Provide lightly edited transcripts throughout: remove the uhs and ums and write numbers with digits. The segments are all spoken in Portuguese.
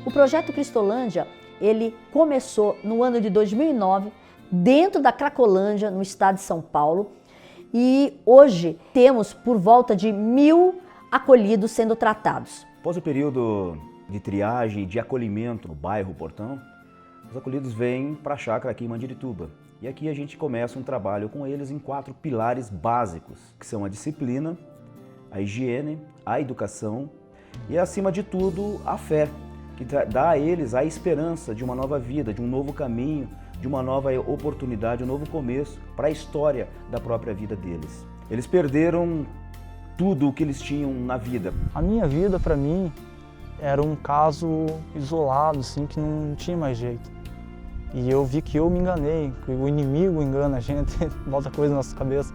O projeto Cristolândia, ele começou no ano de 2009, dentro da Cracolândia, no estado de São Paulo, e hoje temos por volta de 1.000 acolhidos sendo tratados. Após o período de triagem e de acolhimento no bairro Portão, os acolhidos vêm para a chácara aqui em Mandirituba. E aqui a gente começa um trabalho com eles em 4 pilares básicos, que são a disciplina, a higiene, a educação e, acima de tudo, a fé, que dá a eles a esperança de uma nova vida, de um novo caminho, de uma nova oportunidade, um novo começo para a história da própria vida deles. Eles perderam tudo o que eles tinham na vida. A minha vida, para mim, era um caso isolado, assim, que não tinha mais jeito. E eu vi que eu me enganei, que o inimigo engana a gente, bota coisa na nossa cabeça,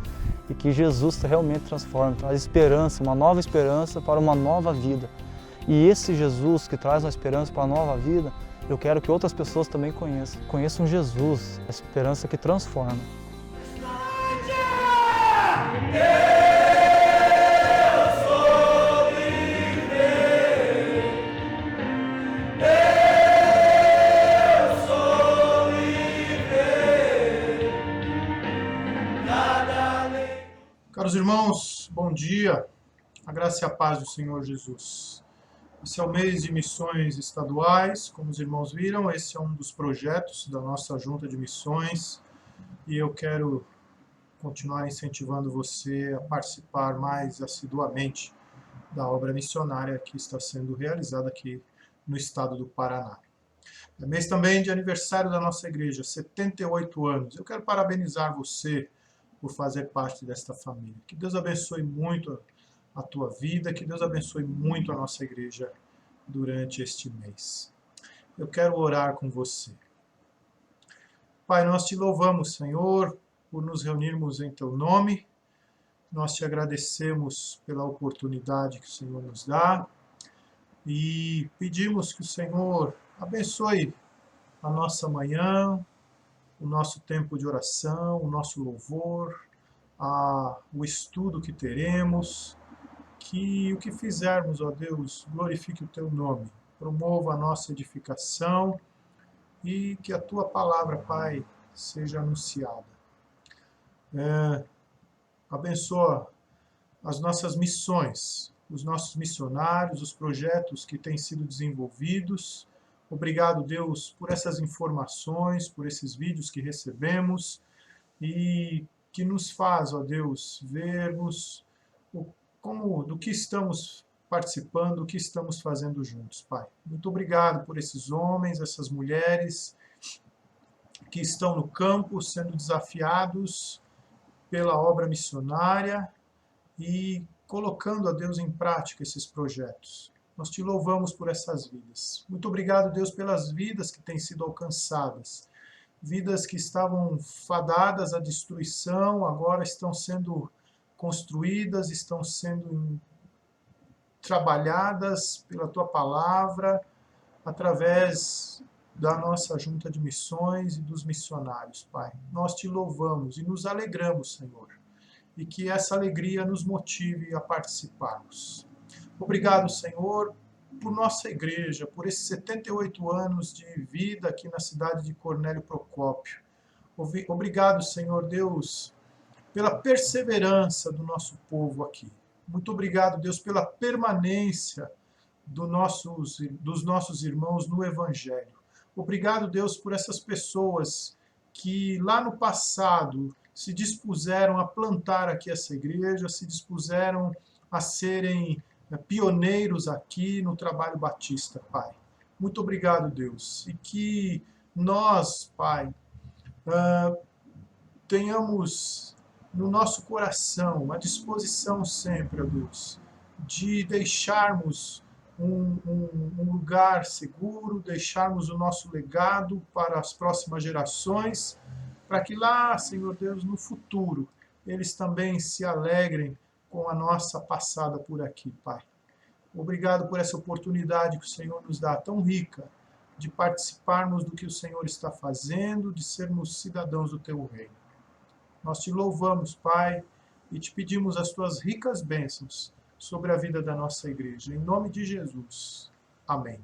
e que Jesus realmente transforma, traz esperança, uma nova esperança para uma nova vida. E esse Jesus que traz uma esperança para uma nova vida, eu quero que outras pessoas também conheçam. Conheçam Jesus, a esperança que transforma. Caros irmãos, bom dia, a graça e a paz do Senhor Jesus. Esse é o mês de missões estaduais, como os irmãos viram, esse é um dos projetos da nossa junta de missões e eu quero continuar incentivando você a participar mais assiduamente da obra missionária que está sendo realizada aqui no estado do Paraná. É mês também de aniversário da nossa igreja, 78 anos. Eu quero parabenizar você por fazer parte desta família. Que Deus abençoe muito a tua vida, que Deus abençoe muito a nossa igreja durante este mês. Eu quero orar com você. Pai, nós te louvamos, Senhor, por nos reunirmos em teu nome. Nós te agradecemos pela oportunidade que o Senhor nos dá e pedimos que o Senhor abençoe a nossa manhã, o nosso tempo de oração, o nosso louvor, o estudo que teremos, que o que fizermos, ó Deus, glorifique o teu nome, promova a nossa edificação e que a tua palavra, Pai, seja anunciada. Abençoa as nossas missões, os nossos missionários, os projetos que têm sido desenvolvidos. Obrigado, Deus, por essas informações, por esses vídeos que recebemos e que nos faz, ó Deus, vermos do que estamos participando, do que estamos fazendo juntos, Pai. Muito obrigado por esses homens, essas mulheres que estão no campo sendo desafiados pela obra missionária e colocando, ó Deus, em prática esses projetos. Nós te louvamos por essas vidas. Muito obrigado, Deus, pelas vidas que têm sido alcançadas. Vidas que estavam fadadas à destruição, agora estão sendo construídas, estão sendo trabalhadas pela tua palavra, através da nossa junta de missões e dos missionários, Pai. Nós te louvamos e nos alegramos, Senhor, e que essa alegria nos motive a participarmos. Obrigado, Senhor, por nossa igreja, por esses 78 anos de vida aqui na cidade de Cornélio Procópio. Obrigado, Senhor Deus, pela perseverança do nosso povo aqui. Muito obrigado, Deus, pela permanência dos nossos irmãos no Evangelho. Obrigado, Deus, por essas pessoas que lá no passado se dispuseram a plantar aqui essa igreja, se dispuseram a serem pioneiros aqui no trabalho batista, Pai. Muito obrigado, Deus. E que nós, Pai, tenhamos no nosso coração a disposição sempre, ó Deus, de deixarmos um lugar seguro, deixarmos o nosso legado para as próximas gerações, para que lá, Senhor Deus, no futuro, eles também se alegrem com a nossa passada por aqui, Pai. Obrigado por essa oportunidade que o Senhor nos dá, tão rica, de participarmos do que o Senhor está fazendo, de sermos cidadãos do Teu reino. Nós te louvamos, Pai, e te pedimos as Tuas ricas bênçãos sobre a vida da nossa igreja. Em nome de Jesus. Amém.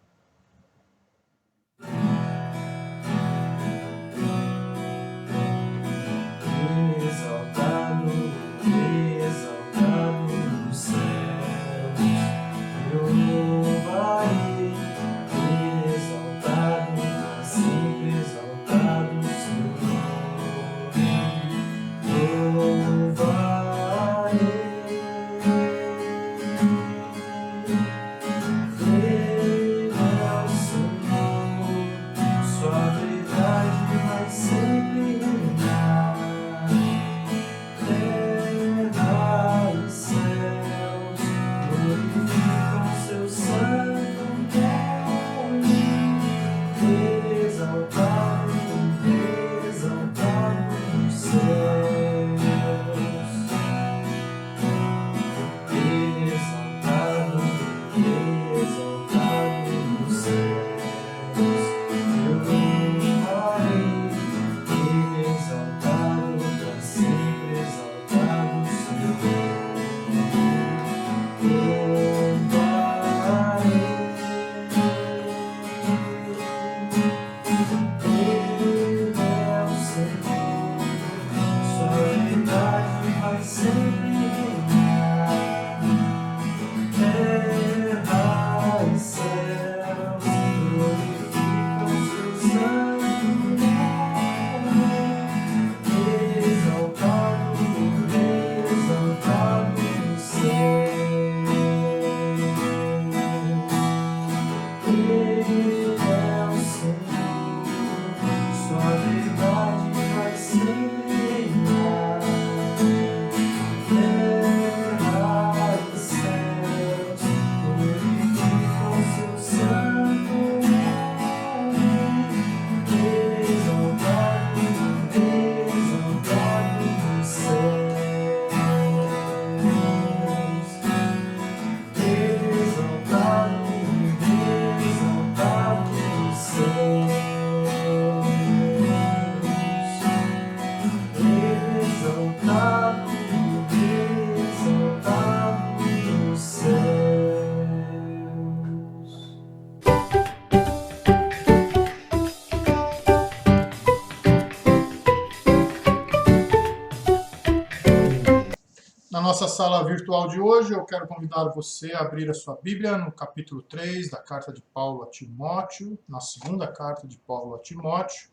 nossa sala virtual de hoje, eu quero convidar você a abrir a sua Bíblia no capítulo 3 da carta de Paulo a Timóteo, na segunda carta de Paulo a Timóteo.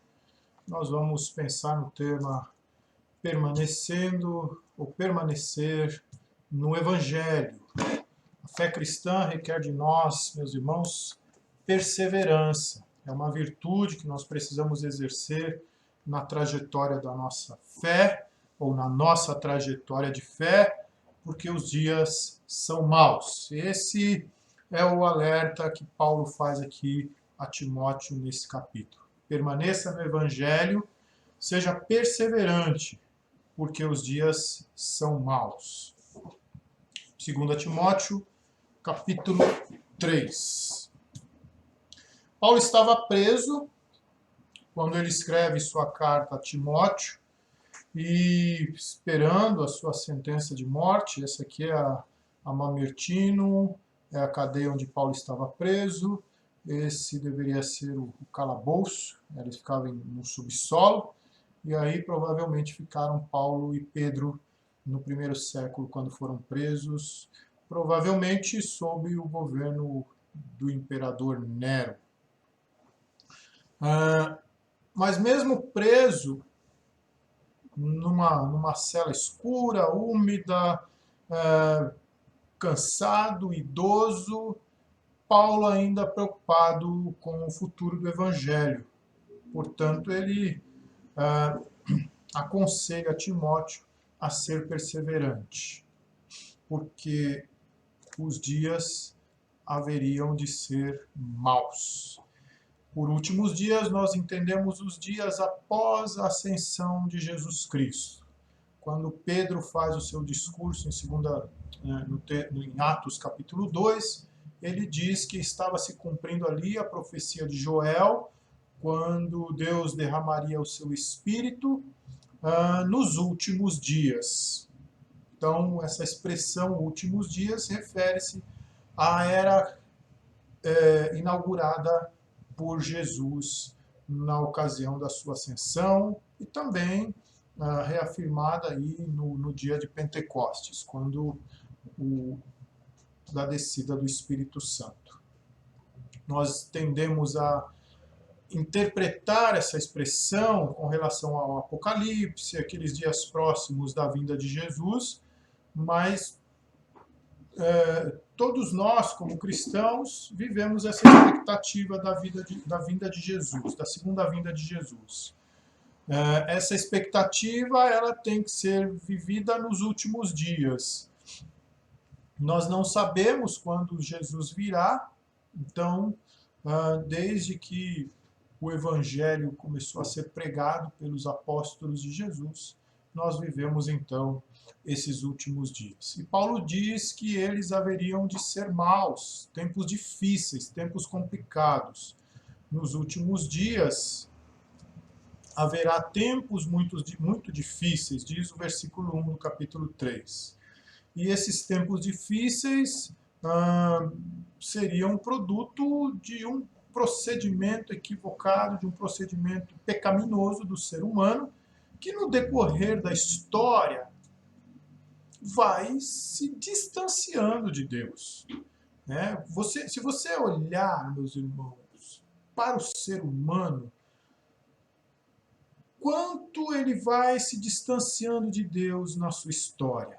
Nós vamos pensar no tema permanecendo ou permanecer no Evangelho. A fé cristã requer de nós, meus irmãos, perseverança. É uma virtude que nós precisamos exercer na trajetória da nossa fé, ou na nossa trajetória de fé, porque os dias são maus. Esse é o alerta que Paulo faz aqui a Timóteo nesse capítulo. Permaneça no Evangelho, seja perseverante, porque os dias são maus. 2 Timóteo, capítulo 3. Paulo estava preso quando ele escreve sua carta a Timóteo, e esperando a sua sentença de morte. Essa aqui é a Mamertino, é a cadeia onde Paulo estava preso. Esse deveria ser o calabouço, eles ficavam no subsolo, e aí provavelmente ficaram Paulo e Pedro no primeiro século, quando foram presos, provavelmente sob o governo do imperador Nero. Mas mesmo preso, numa cela escura, úmida, cansado, idoso, Paulo ainda preocupado com o futuro do Evangelho. Portanto, ele aconselha Timóteo a ser perseverante, porque os dias haveriam de ser maus. Por últimos dias, nós entendemos os dias após a ascensão de Jesus Cristo. Quando Pedro faz o seu discurso em Atos capítulo 2, ele diz que estava se cumprindo ali a profecia de Joel, quando Deus derramaria o seu Espírito nos últimos dias. Então, essa expressão últimos dias refere-se à era inaugurada por Jesus na ocasião da sua ascensão e também reafirmada aí no dia de Pentecostes, quando da descida do Espírito Santo. Nós tendemos a interpretar essa expressão com relação ao Apocalipse, aqueles dias próximos da vinda de Jesus, mas todos nós, como cristãos, vivemos essa expectativa da vinda de Jesus, da segunda vinda de Jesus. Essa expectativa ela tem que ser vivida nos últimos dias. Nós não sabemos quando Jesus virá, então, desde que o Evangelho começou a ser pregado pelos apóstolos de Jesus, nós vivemos, então, esses últimos dias. E Paulo diz que eles haveriam de ser maus, tempos difíceis, tempos complicados. Nos últimos dias haverá tempos muito difíceis, diz o versículo 1 do capítulo 3. E esses tempos difíceis seriam produto de um procedimento equivocado, de um procedimento pecaminoso do ser humano, que no decorrer da história vai se distanciando de Deus. Se você olhar, meus irmãos, para o ser humano, quanto ele vai se distanciando de Deus na sua história.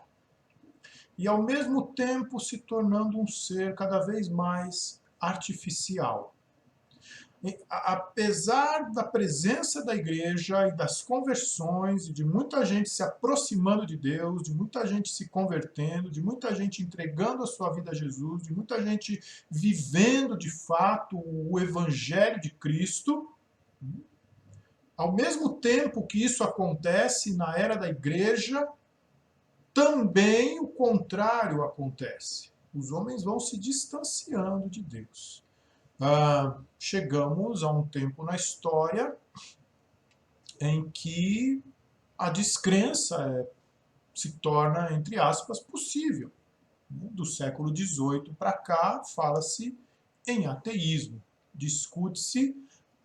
E ao mesmo tempo se tornando um ser cada vez mais artificial. Apesar da presença da igreja e das conversões, e de muita gente se aproximando de Deus, de muita gente se convertendo, de muita gente entregando a sua vida a Jesus, de muita gente vivendo de fato o Evangelho de Cristo, ao mesmo tempo que isso acontece na era da igreja, também o contrário acontece. Os homens vão se distanciando de Deus. Chegamos a um tempo na história em que a descrença se torna, entre aspas, possível. Do século XVIII para cá, fala-se em ateísmo. Discute-se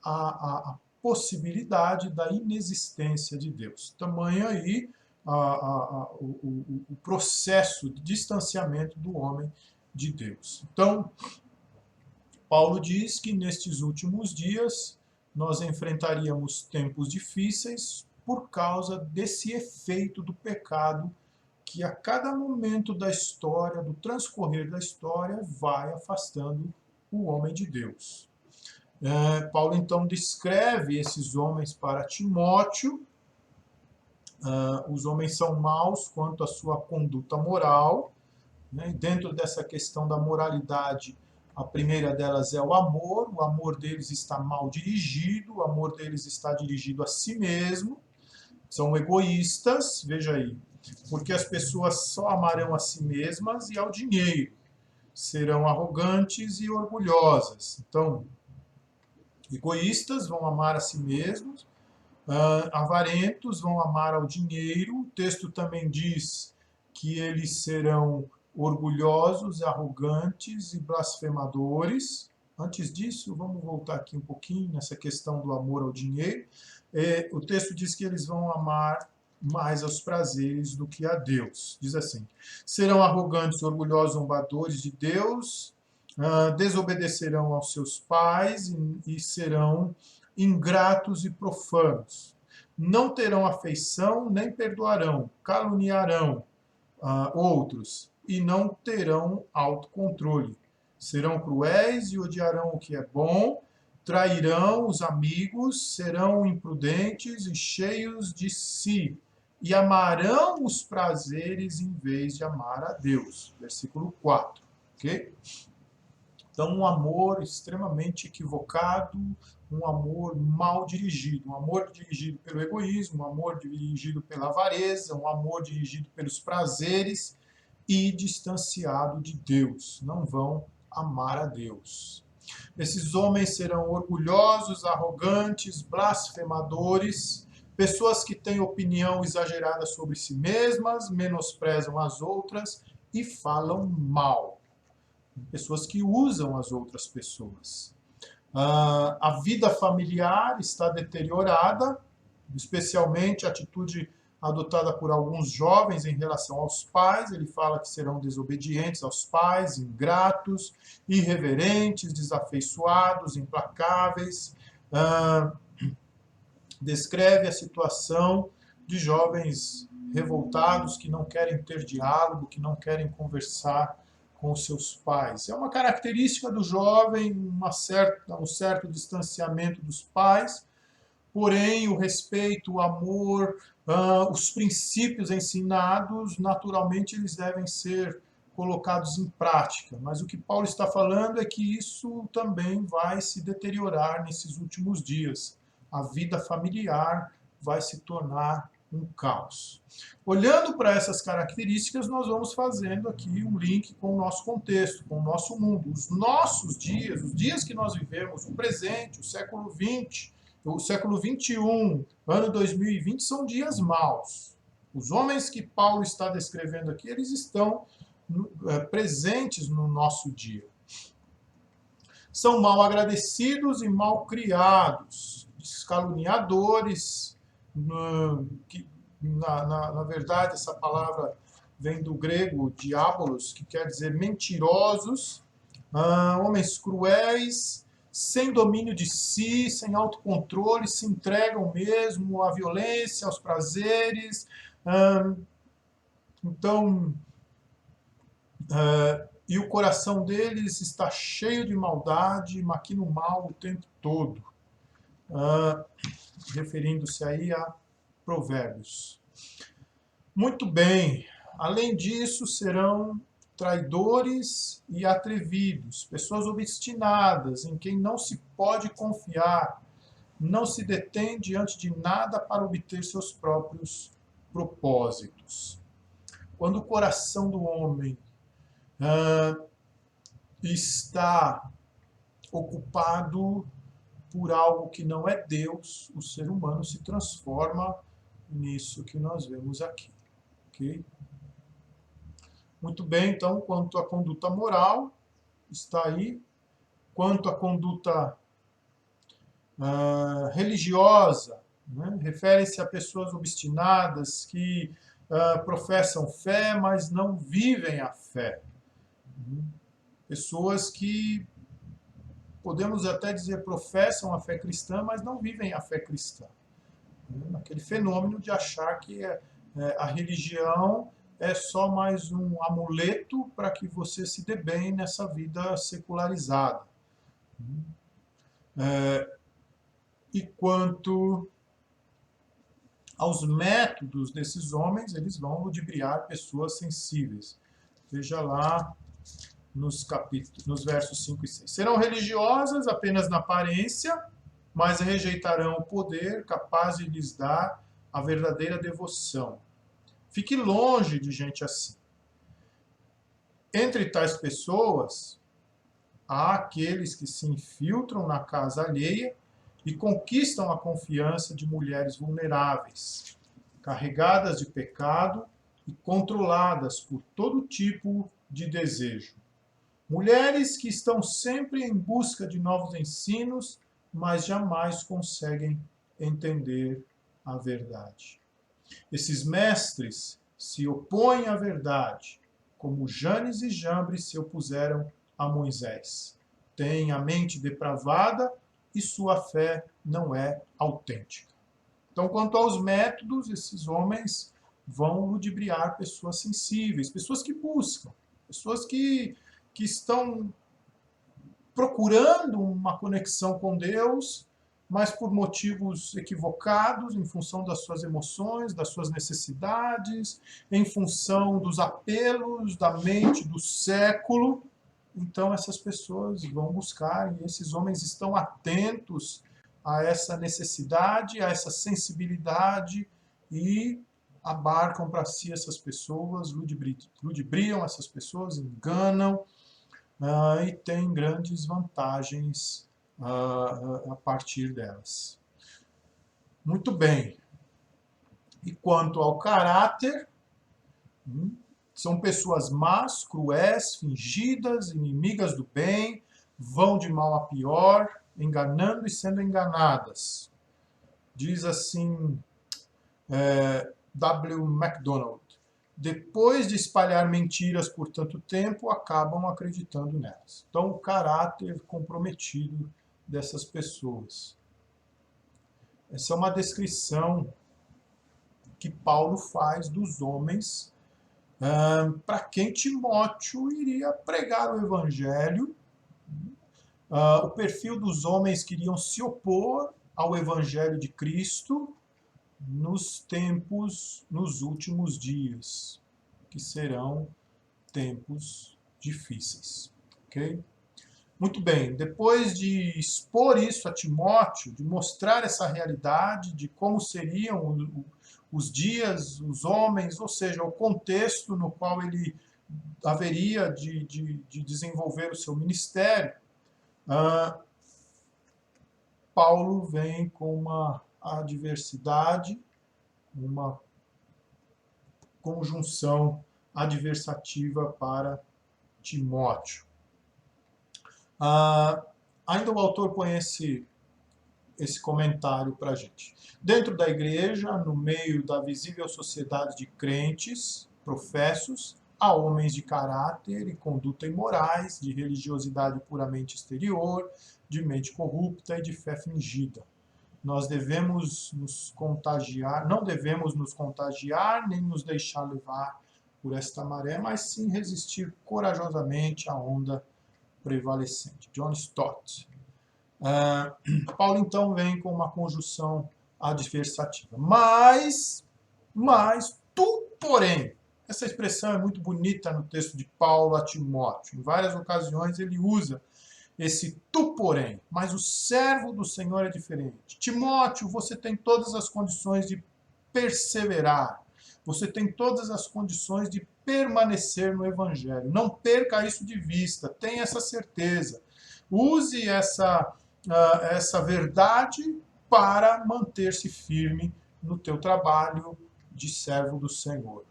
a possibilidade da inexistência de Deus. Tamanho aí o processo de distanciamento do homem de Deus. Então, Paulo diz que nestes últimos dias nós enfrentaríamos tempos difíceis por causa desse efeito do pecado que a cada momento da história, do transcorrer da história, vai afastando o homem de Deus. Paulo então descreve esses homens para Timóteo. Os homens são maus quanto à sua conduta moral, né? Dentro dessa questão da moralidade, a primeira delas é o amor deles está mal dirigido, o amor deles está dirigido a si mesmo, são egoístas, veja aí, porque as pessoas só amarão a si mesmas e ao dinheiro, serão arrogantes e orgulhosas. Então, egoístas vão amar a si mesmos, avarentos vão amar ao dinheiro. O texto também diz que eles serão orgulhosos, arrogantes e blasfemadores. Antes disso, vamos voltar aqui um pouquinho nessa questão do amor ao dinheiro. O texto diz que eles vão amar mais aos prazeres do que a Deus. Diz assim: serão arrogantes, orgulhosos, zombadores de Deus, desobedecerão aos seus pais e serão ingratos e profanos. Não terão afeição, nem perdoarão, caluniarão outros e não terão autocontrole. Serão cruéis e odiarão o que é bom, trairão os amigos, serão imprudentes e cheios de si, e amarão os prazeres em vez de amar a Deus. Versículo 4. Ok? Então, um amor extremamente equivocado, um amor mal dirigido, um amor dirigido pelo egoísmo, um amor dirigido pela avareza, um amor dirigido pelos prazeres e distanciado de Deus. Não vão amar a Deus. Esses homens serão orgulhosos, arrogantes, blasfemadores, pessoas que têm opinião exagerada sobre si mesmas, menosprezam as outras e falam mal. Pessoas que usam as outras pessoas. A vida familiar está deteriorada, especialmente a atitude adotada por alguns jovens em relação aos pais. Ele fala que serão desobedientes aos pais, ingratos, irreverentes, desafeiçoados, implacáveis. Descreve a situação de jovens revoltados que não querem ter diálogo, que não querem conversar com seus pais. É uma característica do jovem, um certo distanciamento dos pais, porém o respeito, o amor, os princípios ensinados, naturalmente eles devem ser colocados em prática. Mas o que Paulo está falando é que isso também vai se deteriorar nesses últimos dias. A vida familiar vai se tornar um caos. Olhando para essas características, nós vamos fazendo aqui um link com o nosso contexto, com o nosso mundo. Os nossos dias, os dias que nós vivemos, o presente, o século XX, o século XXI, ano 2020, são dias maus. Os homens que Paulo está descrevendo aqui, eles estão presentes no nosso dia. São mal agradecidos e mal criados, caluniadores, na verdade, essa palavra vem do grego diabolos, que quer dizer mentirosos, homens cruéis, sem domínio de si, sem autocontrole, se entregam mesmo à violência, aos prazeres. E o coração deles está cheio de maldade, maquina o mal o tempo todo. Referindo-se aí a Provérbios. Muito bem. Além disso, serão traidores e atrevidos, pessoas obstinadas, em quem não se pode confiar, não se detém diante de nada para obter seus próprios propósitos. Quando o coração do homem está ocupado por algo que não é Deus, o ser humano se transforma nisso que nós vemos aqui. Okay? Muito bem, então, quanto à conduta moral, está aí. Quanto à conduta religiosa, né? Refere-se a pessoas obstinadas que professam fé, mas não vivem a fé. Pessoas que, podemos até dizer, professam a fé cristã, mas não vivem a fé cristã. Aquele fenômeno de achar que a religião é só mais um amuleto para que você se dê bem nessa vida secularizada. E quanto aos métodos desses homens, eles vão ludibriar pessoas sensíveis. Veja lá nos versos 5 e 6. Serão religiosas apenas na aparência, mas rejeitarão o poder capaz de lhes dar a verdadeira devoção. Fique longe de gente assim. Entre tais pessoas, há aqueles que se infiltram na casa alheia e conquistam a confiança de mulheres vulneráveis, carregadas de pecado e controladas por todo tipo de desejo. Mulheres que estão sempre em busca de novos ensinos, mas jamais conseguem entender a verdade. Esses mestres se opõem à verdade, como Janes e Jambres se opuseram a Moisés. Têm a mente depravada e sua fé não é autêntica. Então, quanto aos métodos, esses homens vão ludibriar pessoas sensíveis, pessoas que buscam, pessoas que estão procurando uma conexão com Deus, mas por motivos equivocados, em função das suas emoções, das suas necessidades, em função dos apelos da mente do século. Então, essas pessoas vão buscar, e esses homens estão atentos a essa necessidade, a essa sensibilidade, e abarcam para si essas pessoas, ludibriam essas pessoas, enganam, e têm grandes vantagens a partir delas. Muito bem. E quanto ao caráter, são pessoas más, cruéis, fingidas, inimigas do bem, vão de mal a pior, enganando e sendo enganadas. Diz assim W. MacDonald: depois de espalhar mentiras por tanto tempo, acabam acreditando nelas. Então, o caráter comprometido dessas pessoas. Essa é uma descrição que Paulo faz dos homens para quem Timóteo iria pregar o evangelho. O perfil dos homens que iriam se opor ao evangelho de Cristo nos tempos, nos últimos dias, que serão tempos difíceis. Ok? Muito bem, depois de expor isso a Timóteo, de mostrar essa realidade de como seriam os dias, os homens, ou seja, o contexto no qual ele haveria de desenvolver o seu ministério, Paulo vem com uma adversidade, uma conjunção adversativa para Timóteo. Ainda o autor põe esse comentário para a gente. Dentro da igreja, no meio da visível sociedade de crentes, professos, há homens de caráter e conduta imorais, de religiosidade puramente exterior, de mente corrupta e de fé fingida. Nós devemos nos contagiar, não devemos nos contagiar, nem nos deixar levar por esta maré, mas sim resistir corajosamente à onda prevalecente. John Stott. Paulo, então, vem com uma conjunção adversativa. Mas, tu, porém, essa expressão é muito bonita no texto de Paulo a Timóteo. Em várias ocasiões ele usa esse tu, porém, mas o servo do Senhor é diferente. Timóteo, você tem todas as condições de perseverar. Você tem todas as condições de permanecer no Evangelho. Não perca isso de vista. Tenha essa certeza. Use essa verdade para manter-se firme no teu trabalho de servo do Senhor.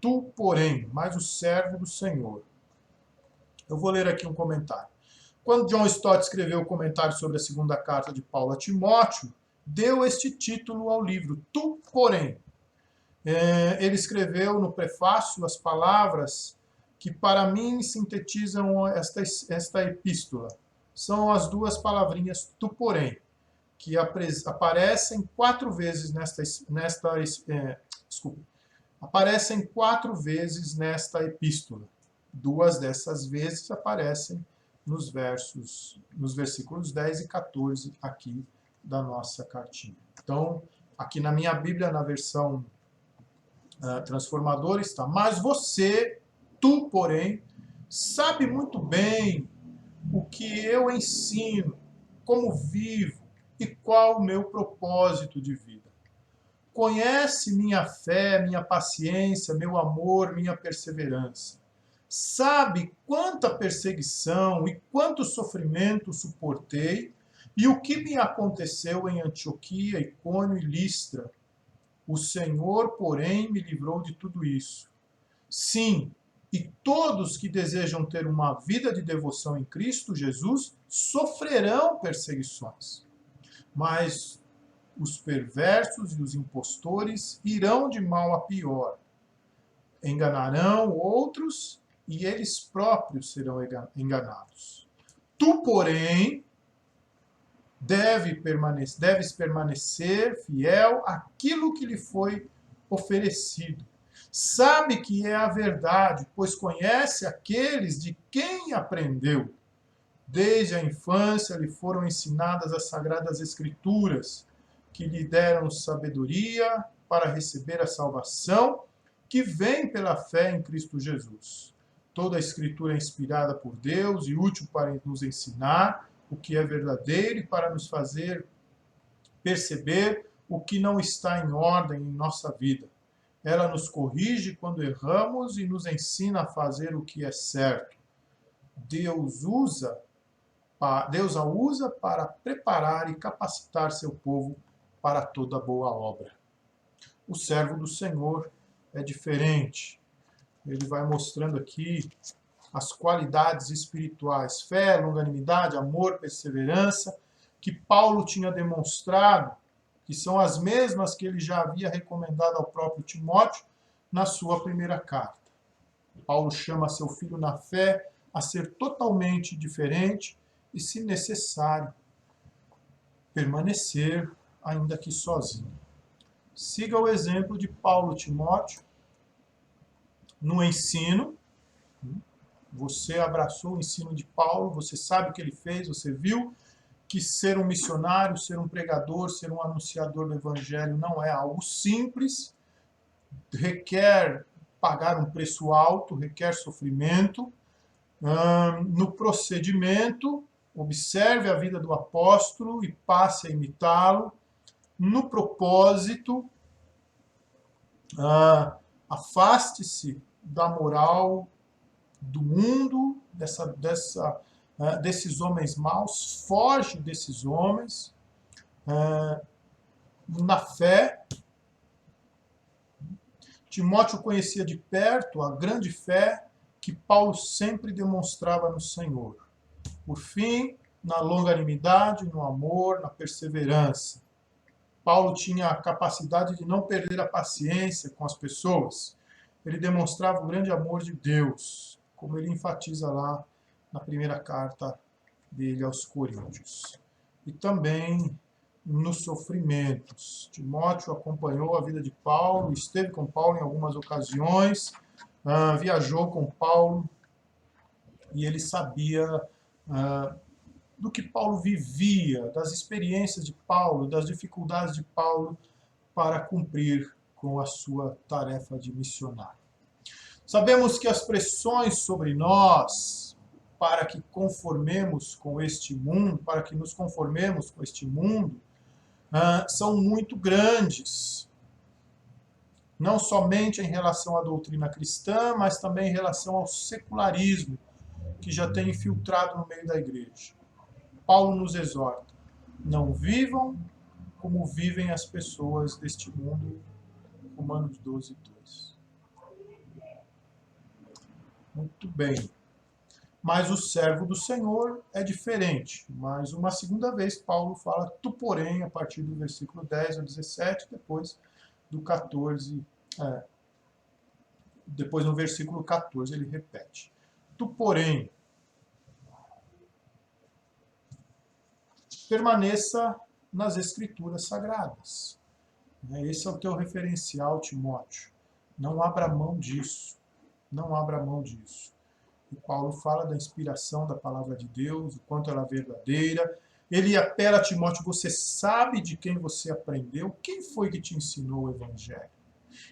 Tu, porém, mais o servo do Senhor. Eu vou ler aqui um comentário. Quando John Stott escreveu o comentário sobre a segunda carta de Paulo a Timóteo, deu este título ao livro, Tu, porém. Ele escreveu no prefácio as palavras que para mim sintetizam esta epístola. São as duas palavrinhas tu porém, que aparecem 4 vezes aparecem 4 vezes nesta epístola. 2 dessas vezes aparecem nos versículos 10 e 14 aqui da nossa cartinha. Então, aqui na minha Bíblia, na versão transformadora, está: mas você, tu, porém, sabe muito bem o que eu ensino, como vivo e qual o meu propósito de vida. Conhece minha fé, minha paciência, meu amor, minha perseverança. Sabe quanta perseguição e quanto sofrimento suportei e o que me aconteceu em Antioquia, Icônio e Listra. O Senhor, porém, me livrou de tudo isso. Sim, e todos que desejam ter uma vida de devoção em Cristo Jesus sofrerão perseguições. Mas os perversos e os impostores irão de mal a pior. Enganarão outros e eles próprios serão enganados. Tu, porém, deves permanecer fiel àquilo que lhe foi oferecido. Sabe que é a verdade, pois conhece aqueles de quem aprendeu. Desde a infância lhe foram ensinadas as sagradas Escrituras, que lhe deram sabedoria para receber a salvação que vem pela fé em Cristo Jesus. Toda a Escritura é inspirada por Deus e útil para nos ensinar o que é verdadeiro e para nos fazer perceber o que não está em ordem em nossa vida. Ela nos corrige quando erramos e nos ensina a fazer o que é certo. Deus a usa para preparar e capacitar seu povo para toda boa obra. O servo do Senhor é diferente. Ele vai mostrando aqui as qualidades espirituais, fé, longanimidade, amor, perseverança, que Paulo tinha demonstrado, que são as mesmas que ele já havia recomendado ao próprio Timóteo na sua primeira carta. Paulo chama seu filho na fé a ser totalmente diferente e, se necessário, permanecer, ainda que sozinho. Siga o exemplo de Paulo, Timóteo, no ensino. Você abraçou o ensino de Paulo, você sabe o que ele fez, você viu que ser um missionário, ser um pregador, ser um anunciador do evangelho não é algo simples, requer pagar um preço alto, requer sofrimento. No procedimento, observe a vida do apóstolo e passe a imitá-lo. No propósito, afaste-se da moral do mundo, desses homens maus, foge desses homens. Na fé, Timóteo conhecia de perto a grande fé que Paulo sempre demonstrava no Senhor. Por fim, na longanimidade, no amor, na perseverança. Paulo tinha a capacidade de não perder a paciência com as pessoas. Ele demonstrava o grande amor de Deus, como ele enfatiza lá na primeira carta dele aos Coríntios. E também nos sofrimentos. Timóteo acompanhou a vida de Paulo, esteve com Paulo em algumas ocasiões, viajou com Paulo, e ele sabia do que Paulo vivia, das experiências de Paulo, das dificuldades de Paulo para cumprir com a sua tarefa de missionário. Sabemos que as pressões sobre nós para que conformemos com este mundo, para que nos conformemos com este mundo, são muito grandes. Não somente em relação à doutrina cristã, mas também em relação ao secularismo, que já tem infiltrado no meio da igreja. Paulo nos exorta: não vivam como vivem as pessoas deste mundo. Romanos 12, 2. Muito bem. Mas o servo do Senhor é diferente. Mais uma segunda vez, Paulo fala tu, porém, a partir do versículo 10 ao 17, depois do 14 Depois no versículo 14 ele repete. Tu, porém, permaneça nas Escrituras Sagradas. Esse é o teu referencial, Timóteo. Não abra mão disso. Não abra mão disso. E Paulo fala da inspiração da palavra de Deus, o quanto ela é verdadeira. Ele apela a Timóteo, você sabe de quem você aprendeu? Quem foi que te ensinou o Evangelho?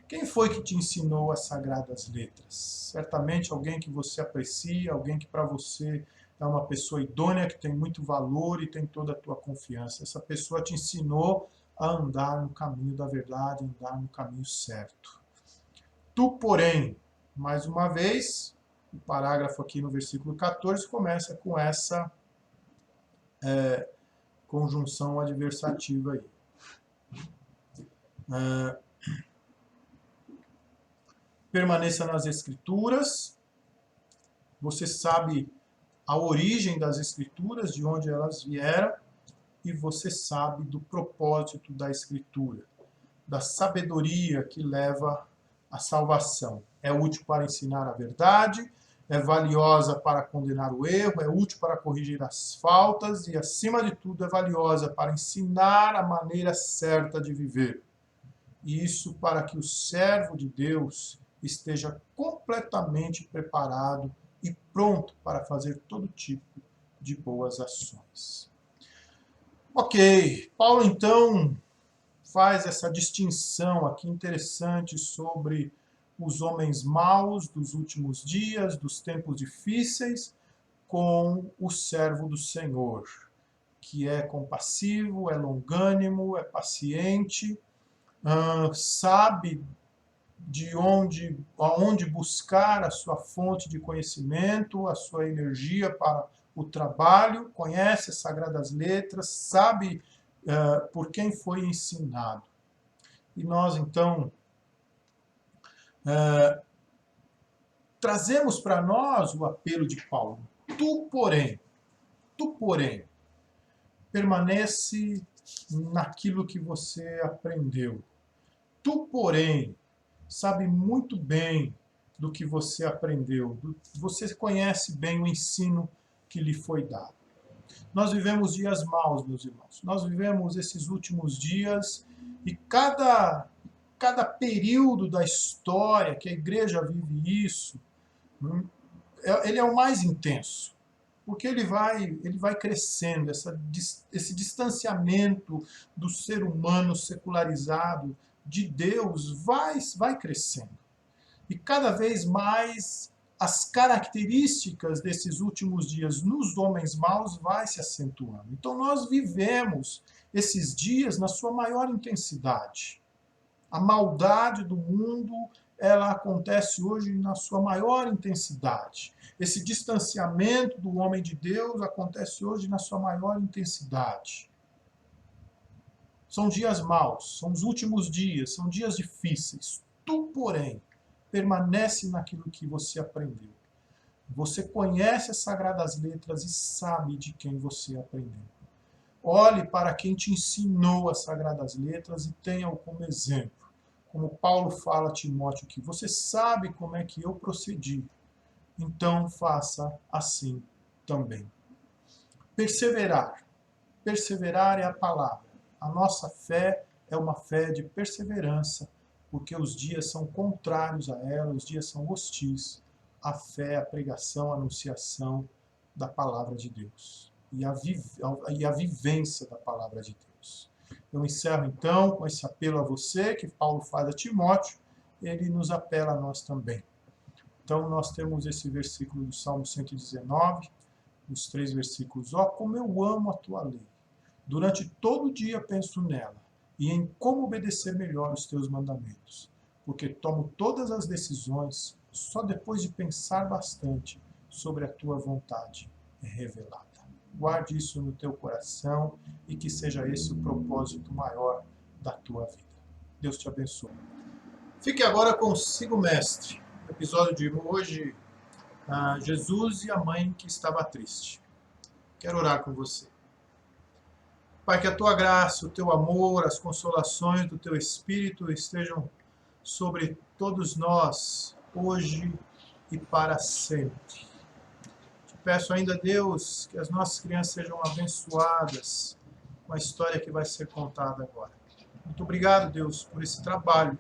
Quem foi que te ensinou as Sagradas Letras? Certamente alguém que você aprecia, alguém que para você é uma pessoa idônea, que tem muito valor e tem toda a tua confiança. Essa pessoa te ensinou a andar no caminho da verdade, andar no caminho certo. Tu, porém, mais uma vez, o parágrafo aqui no versículo 14 começa com essa conjunção adversativa aí. Permaneça nas Escrituras. Você sabe a origem das Escrituras, de onde elas vieram, e você sabe do propósito da Escritura, da sabedoria que leva à salvação. É útil para ensinar a verdade, é valiosa para condenar o erro, é útil para corrigir as faltas e, acima de tudo, é valiosa para ensinar a maneira certa de viver. E isso para que o servo de Deus esteja completamente preparado e pronto para fazer todo tipo de boas ações. Ok, Paulo então faz essa distinção aqui interessante sobre os homens maus dos últimos dias, dos tempos difíceis, com o servo do Senhor, que é compassivo, é longânimo, é paciente, sabe aonde buscar a sua fonte de conhecimento, a sua energia para o trabalho, conhece as Sagradas Letras, sabe por quem foi ensinado. E nós, então, trazemos para nós o apelo de Paulo. Tu, porém, permanece naquilo que você aprendeu. Tu, porém, sabe muito bem do que você aprendeu. Você conhece bem o ensino que lhe foi dado. Nós vivemos dias maus, meus irmãos. Nós vivemos esses últimos dias e cada período da história que a igreja vive isso, ele é o mais intenso. Porque ele vai crescendo, esse distanciamento do ser humano secularizado de Deus vai crescendo. E cada vez mais as características desses últimos dias nos homens maus vai se acentuando. Então nós vivemos esses dias na sua maior intensidade. A maldade do mundo, ela acontece hoje na sua maior intensidade. Esse distanciamento do homem de Deus acontece hoje na sua maior intensidade. São dias maus, são os últimos dias, são dias difíceis. Tu, porém, permanece naquilo que você aprendeu. Você conhece as Sagradas Letras e sabe de quem você aprendeu. Olhe para quem te ensinou as Sagradas Letras e tenha-o como exemplo. Como Paulo fala a Timóteo aqui, você sabe como é que eu procedi, então faça assim também. Perseverar. Perseverar é a palavra. A nossa fé é uma fé de perseverança, porque os dias são contrários a ela, os dias são hostis à fé, à pregação, à anunciação da palavra de Deus e a vivência da palavra de Deus. Eu encerro então com esse apelo a você que Paulo faz a Timóteo, ele nos apela a nós também. Então nós temos esse versículo do Salmo 119, os 3 versículos. Ó, como eu amo a tua lei. Durante todo o dia penso nela e em como obedecer melhor os teus mandamentos, porque tomo todas as decisões só depois de pensar bastante sobre a tua vontade revelada. Guarde isso no teu coração e que seja esse o propósito maior da tua vida. Deus te abençoe. Fique agora consigo, mestre. No episódio de hoje, Jesus e a mãe que estava triste. Quero orar com você. Pai, que a tua graça, o teu amor, as consolações do teu Espírito estejam sobre todos nós, hoje e para sempre. Te peço ainda, Deus, que as nossas crianças sejam abençoadas com a história que vai ser contada agora. Muito obrigado, Deus, por esse trabalho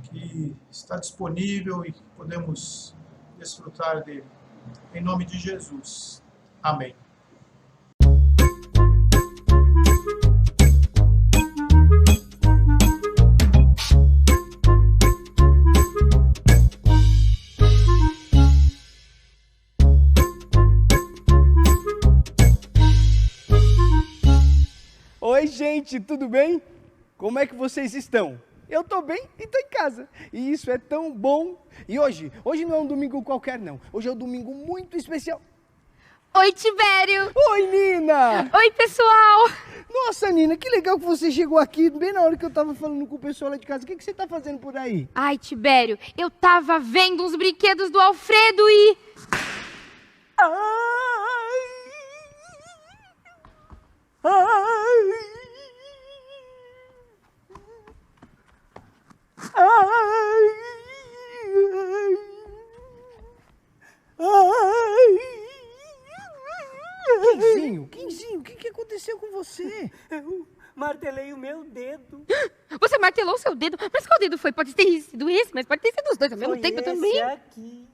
que está disponível e que podemos desfrutar dele. Em nome de Jesus. Amém. Oi, gente, tudo bem? Como é que vocês estão? Eu tô bem e tô em casa. E isso é tão bom. E hoje não é um domingo qualquer, não. Hoje é um domingo muito especial. Oi, Tibério! Oi, Nina! Oi, pessoal! Nossa, Nina, que legal que você chegou aqui bem na hora que eu tava falando com o pessoal lá de casa. O que você tá fazendo por aí? Ai, Tibério, eu tava vendo uns brinquedos do Alfredo e... Quinzinho, o que aconteceu com você? Eu martelei o meu dedo. Você martelou o seu dedo? Mas qual dedo foi? Pode ter sido esse, mas pode ter sido os dois ao mesmo Foi tempo esse também. aqui.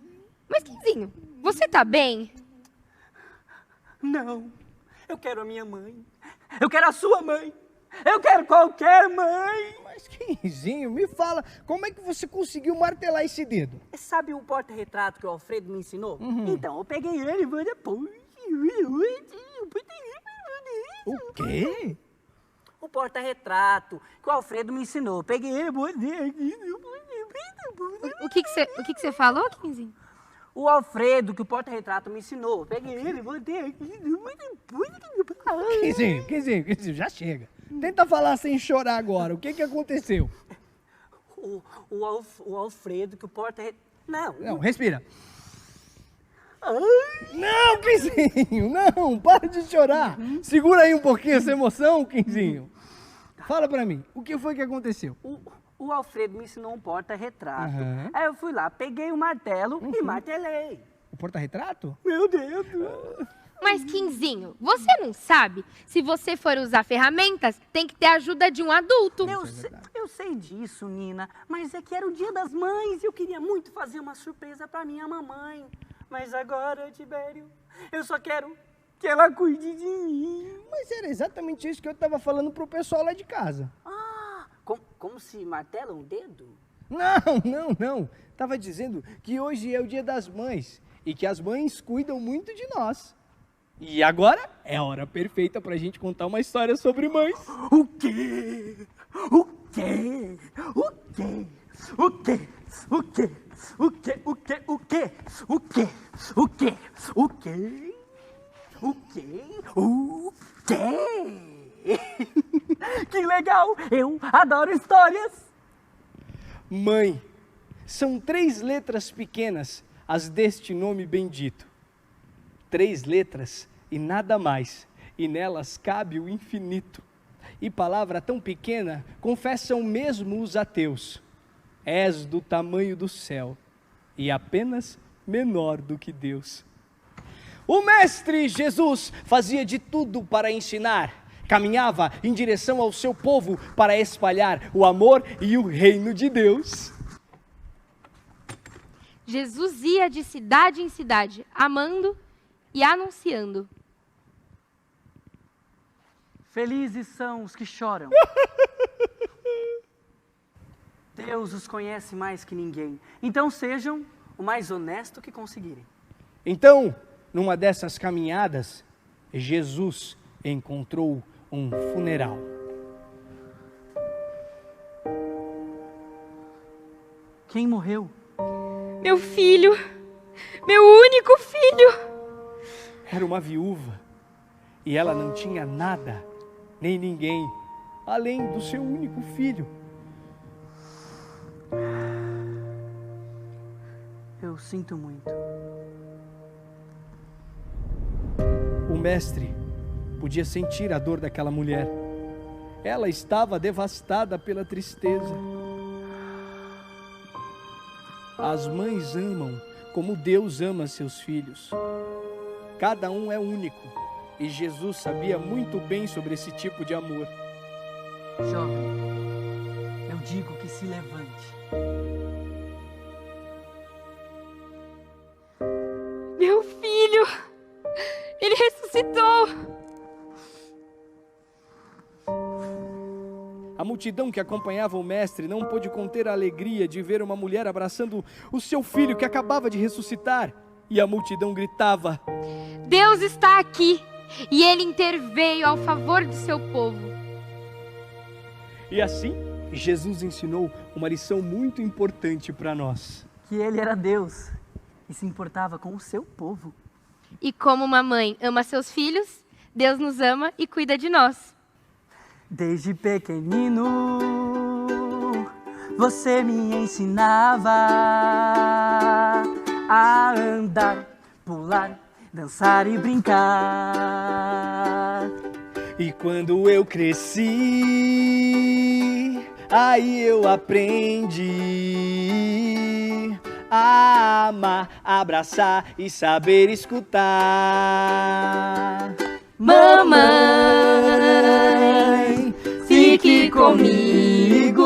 Mas, Quinzinho, você tá bem? Não, eu quero a minha mãe. Eu quero a sua mãe. Eu quero qualquer mãe. Mas, Quinzinho, me fala, como é que você conseguiu martelar esse dedo? Sabe o porta-retrato que o Alfredo me ensinou? Então, eu peguei ele e depois... O quê? O porta-retrato que o Alfredo me ensinou. Eu peguei ele e botei aqui. O que que você falou, Quinzinho? O Alfredo que o porta-retrato me ensinou. Eu peguei ele e botei aqui. Quinzinho, já chega. Tenta falar sem chorar agora. O que aconteceu? O Alfredo que o porta-retrato... Não, respira. Não, Quinzinho, não, para de chorar. Segura aí um pouquinho essa emoção, Quinzinho. Fala pra mim, o que foi que aconteceu? O Alfredo me ensinou um porta-retrato. Uhum. Aí eu fui lá, peguei o martelo e martelei. O porta-retrato? Meu Deus. Mas, Quinzinho, você não sabe? Se você for usar ferramentas, tem que ter a ajuda de um adulto. Eu sei disso, Nina, mas é que era o Dia das Mães e eu queria muito fazer uma surpresa pra minha mamãe. Mas agora, Tibério, eu só quero que ela cuide de mim. Mas era exatamente isso que eu tava falando pro pessoal lá de casa. Ah, como se martela um dedo? Não. Tava dizendo que hoje é o Dia das Mães e que as mães cuidam muito de nós. E agora é a hora perfeita pra gente contar uma história sobre mães. O quê? O quê? O quê? O quê? O quê? O quê? O quê? O quê? O quê? O quê? O quê? O quê? O quê? Que legal! Eu adoro histórias! Mãe, são 3 letras pequenas as deste nome bendito. 3 letras e nada mais, e nelas cabe o infinito. E palavra tão pequena confessam mesmo os ateus. És do tamanho do céu e apenas menor do que Deus. O mestre Jesus fazia de tudo para ensinar. Caminhava em direção ao seu povo para espalhar o amor e o reino de Deus. Jesus ia de cidade em cidade, amando e anunciando. Felizes são os que choram. Deus os conhece mais que ninguém. Então sejam o mais honesto que conseguirem. Então, numa dessas caminhadas, Jesus encontrou um funeral. Quem morreu? Meu filho, meu único filho. Era uma viúva e ela não tinha nada, nem ninguém, além do seu único filho. Eu sinto muito. O mestre podia sentir a dor daquela mulher. Ela estava devastada pela tristeza. As mães amam como Deus ama seus filhos. Cada um é único e Jesus sabia muito bem sobre esse tipo de amor. Jovem, eu digo que se levante. Meu filho! Ele ressuscitou! A multidão que acompanhava o mestre não pôde conter a alegria de ver uma mulher abraçando o seu filho que acabava de ressuscitar. E a multidão gritava: Deus está aqui e Ele interveio ao favor do seu povo. E assim, Jesus ensinou uma lição muito importante para nós. Que ele era Deus e se importava com o seu povo. E como uma mãe ama seus filhos, Deus nos ama e cuida de nós. Desde pequenino, você me ensinava a andar, pular, dançar e brincar. E quando eu cresci, aí eu aprendi a amar, abraçar e saber escutar. Mamãe, fique comigo,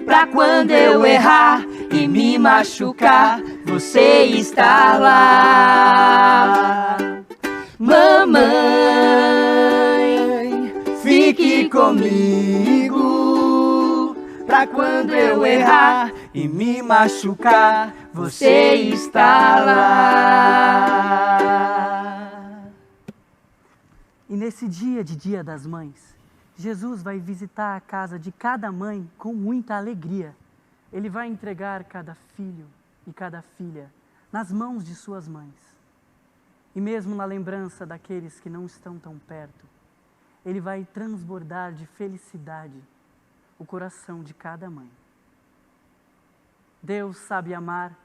pra quando eu errar e me machucar, você está lá. Mamãe, fique comigo, pra quando eu errar E me machucar, você está lá. E nesse dia de Dia das Mães, Jesus vai visitar a casa de cada mãe com muita alegria. Ele vai entregar cada filho e cada filha nas mãos de suas mães. E mesmo na lembrança daqueles que não estão tão perto, Ele vai transbordar de felicidade o coração de cada mãe. Deus sabe amar,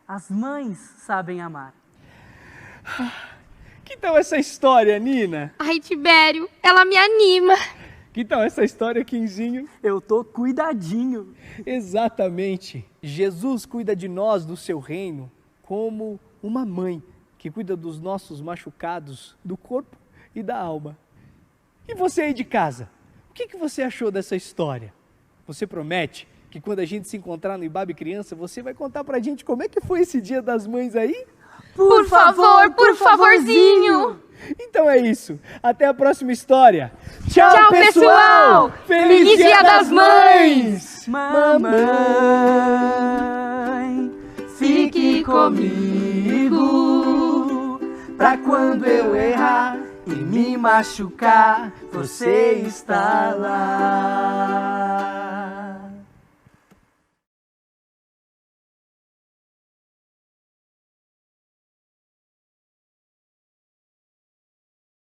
as mães sabem amar. Que tal essa história, Nina? Ai, Tibério, ela me anima. Que tal essa história, Quinzinho? Eu tô cuidadinho. Exatamente. Jesus cuida de nós, do seu reino, como uma mãe que cuida dos nossos machucados, do corpo e da alma. E você aí de casa, o que você achou dessa história? Você promete que quando a gente se encontrar no Ibabe Criança, você vai contar pra gente como é que foi esse Dia das Mães aí? Por favor, por favorzinho. Então é isso. Até a próxima história. Tchau, Tchau, pessoal. Feliz Dia das Mães! Mamãe, fique comigo, pra quando eu errar e me machucar, você está lá.